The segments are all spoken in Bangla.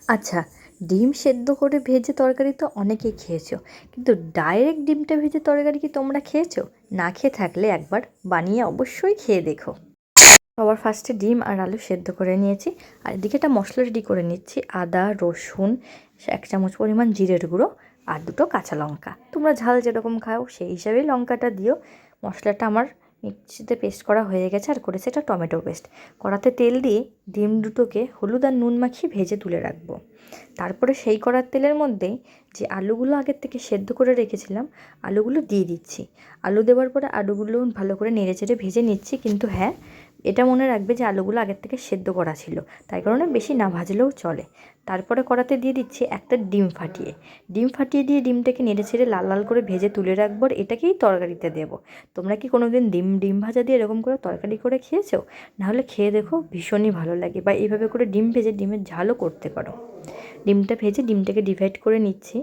আচ্ছা, ডিম সেদ্ধ করে ভেজে তরকারি তো অনেকেই খেয়েছো, কিন্তু ডাইরেক্ট ডিমটা ভেজে তরকারি কি তোমরা খেয়েছো? না খেয়ে থাকলে একবার বানিয়ে অবশ্যই খেয়ে দেখো। সবার ফার্স্টে ডিম আর আলু সেদ্ধ করে নিয়েছি, আর এদিকে একটা মশলা রেডি করে নিচ্ছি। আদা, রসুন, 1 চামচ পরিমাণ জিরের গুঁড়ো আর 2টো কাঁচা লঙ্কা। তোমরা ঝাল যেরকম খাও সেই হিসাবেই লঙ্কাটা দিও। মশলাটা আমার মিক্সিতে পেস্ট করা হয়ে গেছে, আর করেছে এটা টমেটো পেস্ট। কড়াতে তেল দিয়ে ডিম দুটোকে হলুদ আর নুন মাখিয়ে ভেজে তুলে রাখবো। তারপরে সেই কড়ার তেলের মধ্যেই যে আলুগুলো আগের থেকে সেদ্ধ করে রেখেছিলাম, আলুগুলো দিয়ে দিচ্ছি। আলু দেওয়ার পরে আলুগুলো ভালো করে নেড়েচেড়ে ভেজে নিচ্ছি, কিন্তু হ্যাঁ, এটা মনে রাখবে যে আলুগুলো আগের থেকে সেদ্ধ করা ছিল, তাই কারণে বেশি না ভাজলেও চলে। তারপরে কড়াতে দিয়ে দিচ্ছি একটা ডিম ফাটিয়ে দিয়ে ডিমটাকে নেড়েচেড়ে লাল লাল করে ভেজে তুলে রাখবো, আর এটাকেই তরকারিতে দেবো। তোমরা কি কোনো দিন ডিম ভাজা দিয়ে এরকম করে তরকারি করে খেয়েছো? নাহলে খেয়ে দেখো, ভীষণই ভালো লাগে। বা এইভাবে করে ডিম ভেজে ডিমের ঝালও করতে পারো। ডিমটা ভেজে ডিমটাকে ডিভাইড করে নিচ্ছি।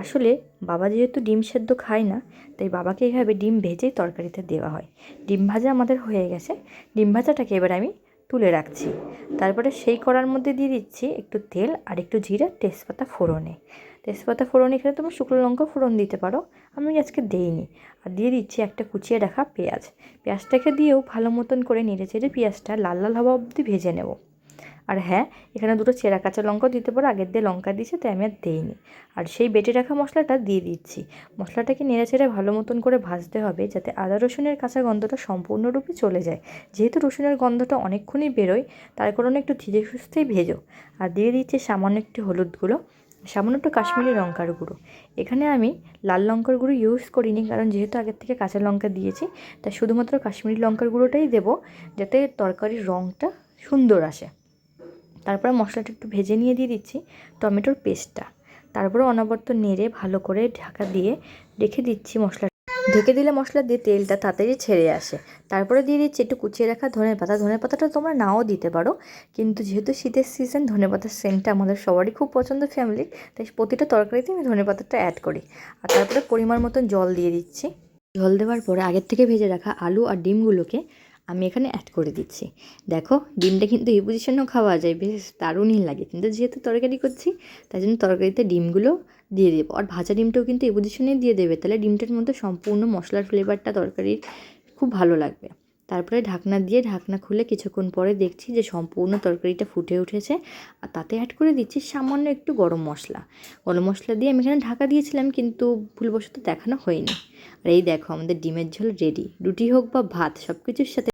আসলে বাবা যেহেতু ডিম সেদ্ধ খায় না, তাই বাবাকে এইভাবে ডিম ভেজেই তরকারিতে দেওয়া হয়। ডিম ভাজা আমাদের হয়ে গেছে। ডিম ভাজাটাকে এবার আমি তুলে রাখছি। তারপরে সেই কড়ার মধ্যে দিয়ে দিচ্ছি একটু তেল আর একটু জিরা, তেজপাতা ফোড়নে। তেজপাতা ফোড়নে এখানে তোমরা শুকনো লঙ্কা ফোড়ন দিতে পারো, আমি আজকে দেইনি। আর দিয়ে দিচ্ছি একটা কুচিয়ে রাখা পেঁয়াজ। পেঁয়াজটাকে দিয়েও ভালো মতন করে নেড়েচেড়ে পেঁয়াজটা লাল লাল হওয়া অবধি ভেজে নেব। আর হ্যাঁ, এখানে 2টো চেরা কাঁচা লঙ্কাও দিতে পারো, আগের দিয়ে লঙ্কা দিয়েছে তাই আমি আর দেইনি। আর সেই বেটে রাখা মশলাটা দিয়ে দিচ্ছি। মশলাটাকে নেড়েচেড়ে ভালো মতন করে ভাজতে হবে, যাতে আদা রসুনের কাঁচা গন্ধটা সম্পূর্ণরূপে চলে যায়। যেহেতু রসুনের গন্ধটা অনেকক্ষণই বেরোয়, তার কারণে একটু ধীরে সুস্থেই ভেজো। আর দিয়ে দিচ্ছি সামান্য একটু হলুদ গুঁড়ো, সামান্য একটু কাশ্মীরি লঙ্কার গুঁড়ো। এখানে আমি লাল লঙ্কার গুঁড়ো ইউজ করিনি, কারণ যেহেতু আগের থেকে কাঁচা লঙ্কা দিয়েছি, তাই শুধুমাত্র কাশ্মীরি লঙ্কার গুঁড়োটাই দেবো, যাতে তরকারির রঙটা সুন্দর আসে। তারপরে মশলাটা একটু ভেজে নিয়ে দিয়ে দিচ্ছি টমেটোর পেস্টটা। তারপরে অনবরত নেড়ে ভালো করে ঢাকা দিয়ে রেখে দিচ্ছি। ঢেকে দিলে মশলা দিয়ে তেলটা তাড়াতাড়ি ছেড়ে আসে। তারপরে দিয়ে দিচ্ছি একটু কুচিয়ে রাখা ধনেপাতা। ধনেপাতাটা তোমরা নাও দিতে পারো, কিন্তু যেহেতু শীতের সিজন, ধনেপাতার সেন্টটা আমাদের সবারই খুব পছন্দ ফ্যামিলির, তাই প্রতিটা তরকারিতে আমি ধনেপাতাটা অ্যাড করি। আর তারপরে পরিমাণ মতন জল দিয়ে দিচ্ছি। জল দেওয়ার পরে আগের থেকে ভেজে রাখা আলু আর ডিমগুলোকে আমি এখানে অ্যাড করে দিচ্ছি। দেখো, ডিমটা কিন্তু এই পজিশনেও খাওয়া যায়, বেশ দারুণই লাগে। কিন্তু যেহেতু তরকারি করছি, তাই জন্য তরকারিতে ডিমগুলো দিয়ে দেবো। আর ভাজা ডিমটাও কিন্তু এই পজিশনেই দিয়ে দেবে, তাহলে ডিমটার মধ্যে সম্পূর্ণ মশলার ফ্লেভারটা তরকারির খুব ভালো লাগবে। তারপরে ঢাকনা দিয়ে ঢাকনা খুলে কিছুক্ষণ পরে দেখছি যে সম্পূর্ণ তরকারিটা ফুটে উঠেছে। আর তাতে অ্যাড করে দিচ্ছি সামান্য একটু গরম মশলা। গরম মশলা দিয়ে আমি এখানে ঢাকা দিয়েছিলাম, কিন্তু ভুলবশত দেখানো হয়নি। আর এই দেখো, আমাদের ডিমের ঝোল রেডি। রুটি হোক বা ভাত, সব কিছুর সাথে